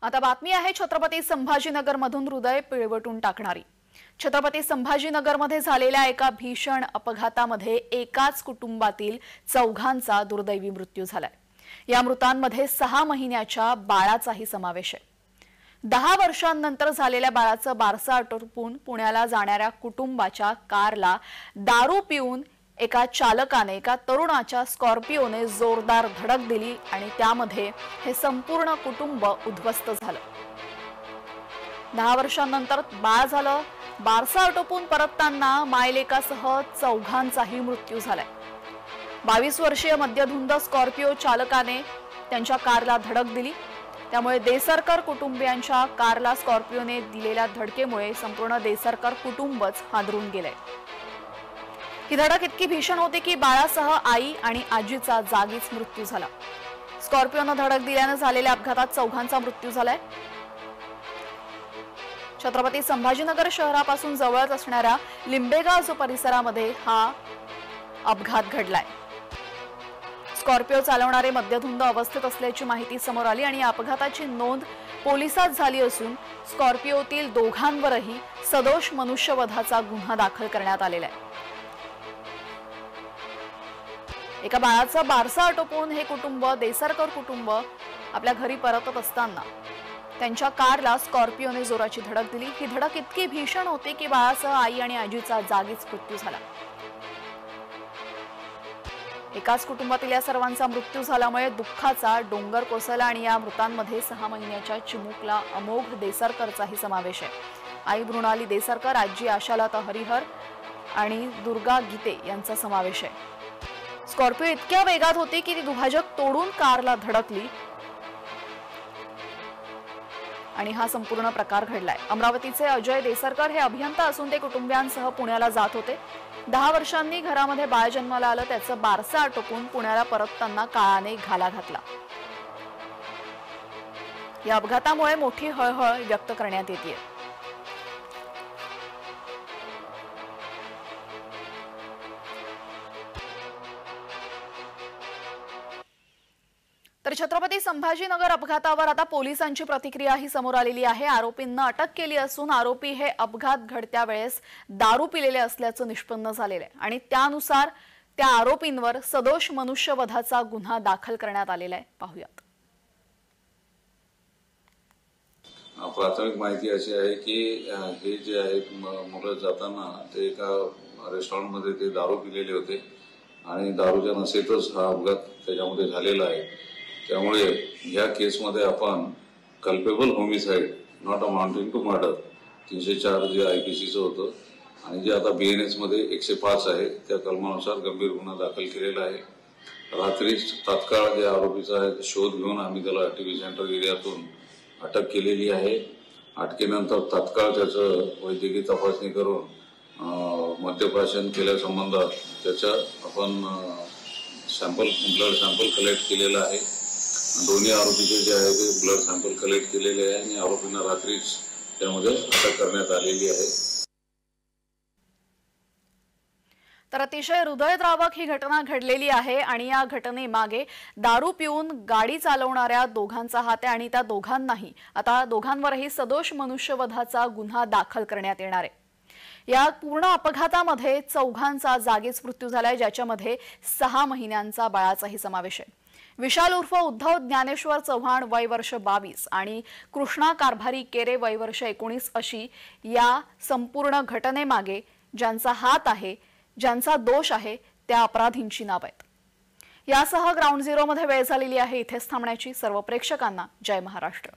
आता बातमी आहे छत्रपती संभाजीनगर मधून हृदय पिळवटून टाकणारी। छत्रपती संभाजीनगरमध्ये झालेल्या एका भीषण अपघातामध्ये एकाच कुटुंबातील चौघांचा दुर्दैवी मृत्यू झालाय। या मृतांमध्ये 6 महिन्याच्या बाळाचाही समावेश आहे। 10 वर्षांनंतर झालेल्या बाळाचं बारसं आटोपून पुण्याला जाणाऱ्या कुटुंबाच्या कारला दारू पिऊन एका चालकाने एका तरुणाच्या स्कॉर्पिओने जोरदार धडक दिली आणि त्यामध्ये हे संपूर्ण कुटुंब उद्ध्वस्त झालं। 10 वर्षांनंतर बाळ झालं। बारसा आटोपून परतताना मायलेकासह चौघांचाही मृत्यू झालाय। 22 वर्षीय मद्यधुंद स्कॉर्पिओ चालकाने त्यांच्या कारला धडक दिली। त्यामुळे देसरकर कुटुंबियांच्या कारला स्कॉर्पिओने दिलेल्या धडकेमुळे संपूर्ण देसरकर कुटुंबच हादरून गेले। ही धडक इतकी भीषण होती की बाळासह आई आणि आजीचा जागीच मृत्यू झाला। स्कॉर्पिओने धडक दिल्याने झालेल्या अपघातात चौघांचा मृत्यू झालाय। छत्रपती संभाजीनगर शहरापासून जवळच असणाऱ्या लिंबेगाव जो परिसरामध्ये हा अपघात घडलाय। स्कॉर्पिओ चालवणारे मद्यधुंद अवस्थेत असल्याची माहिती समोर आली आणि अपघाताची नोंद पोलिसात झाली असून स्कॉर्पिओतील दोघांवरही सदोष मनुष्यवधाचा गुन्हा दाखल करण्यात आलेला आहे। एका बाळाचं बारसं आटोपून हे कुटुंब देसरकर कुटुंब आपल्या घरी परतत असताना त्यांच्या कारला स्कॉर्पिओने जोराची धडक दिली। ही धडक इतकी भीषण होती की बाळासह आई आणि आजीचा जागीच मृत्यू झाला। एकाच कुटुंबातील या सर्वांचा मृत्यू झाल्यामुळे दुःखाचा डोंगर कोसळला आणि या मृतांमध्ये 6 महिन्याच्या चिमुकला अमोघ देसरकरचाही समावेश आहे। आई मृणाली देसरकर, आजी आशालता हरिहर आणि दुर्गा गीते यांचा समावेश आहे। स्कॉर्पिओ इतक्या वेगात होती की ती दुभाजक तोडून कारला धडकली आणि हा संपूर्ण प्रकार घडलाय। अमरावतीचे अजय देसरकर हे अभियंता असून ते कुटुंबियांसह पुण्याला जात होते। 10 वर्षांनी घरामध्ये बाळ जन्माला आलं। त्याचं बारसं आटोपून पुण्याला परतताना काळाने घाला घातला। या अपघातामुळे मोठी हळहळ व्यक्त करण्यात येते। तर छत्रपती संभाजीनगर अपघातावर आता पोलिसांची प्रतिक्रियाही समोर आलेली आहे। आरोपींना अटक केली असून आरोपी हे अपघात घडत्या वेळेस दारू पिलेले असल्याचं निष्पन्न झालेलं आहे आणि त्यानुसार त्या आरोपींवर सदोष मनुष्यवधाचा गुन्हा दाखल करण्यात आलेला आहे। पाहूयात। प्राथमिक माहिती अशी आहे की हे जे आहेत मुलं जाताना ते एका रेस्टॉरंटमध्ये ते दारू पिलेले होते आणि दारूच्या नशेतच हा अपघात त्याच्यामध्ये झालेला आहे। त्यामुळे या केसमध्ये आपण culpable homicide not amounting to murder 304 जे IPCचं होतं आणि जे आता BNS मध्ये 105 आहे त्या कलमानुसार गंभीर गुन्हा दाखल केलेला आहे। रात्री तात्काळ जे आरोपीचा आहे शोध घेऊन आम्ही त्याला टीव्ही सेंटर एरियातून अटक केलेली आहे। अटकेनंतर तात्काळ त्याचं वैद्यकीय तपासणी करून मद्यप्राशन केल्यासंबंधात त्याचं आपण ब्लड सॅम्पल कलेक्ट केलेलं आहे। दोन्ही आरोपीचे जे आहे ते ब्लड सॅम्पल कलेक्ट केलेले आहे आणि आरोपींना रात्रीच त्यामध्ये अटक करण्यात आलेली आहे। तर अतिशय हृदयद्रावक ही घटना घडलेली आहे आणि या घटनेमागे दारू पिऊन गाडी चालवणाऱ्या दोघांचा हात आहे आणि त्या दोघांनाही आता दोघांवरही सदोष मनुष्यवधाचा गुन्हा दाखल करण्यात येणार आहे। या पूर्ण अपघातामध्ये चौघांचा जागीच मृत्यू झालाय, ज्याच्यामध्ये 6 महिन्यांचा बाळाचाही समावेश आहे। विशाल उर्फ उद्धव ज्ञानेश्वर चव्हाण वय वर्ष 22 आणि कृष्णा कारभारी केरे वय वर्ष 19 अशी या संपूर्ण घटनेमागे ज्यांचा हात आहे, ज्यांचा दोष आहे त्या अपराधींची नाव आहेत। यासह ग्राउंड झिरो मध्ये वेळ झालेली आहे इथेच थांबण्याची। सर्व प्रेक्षकांना जय महाराष्ट्र।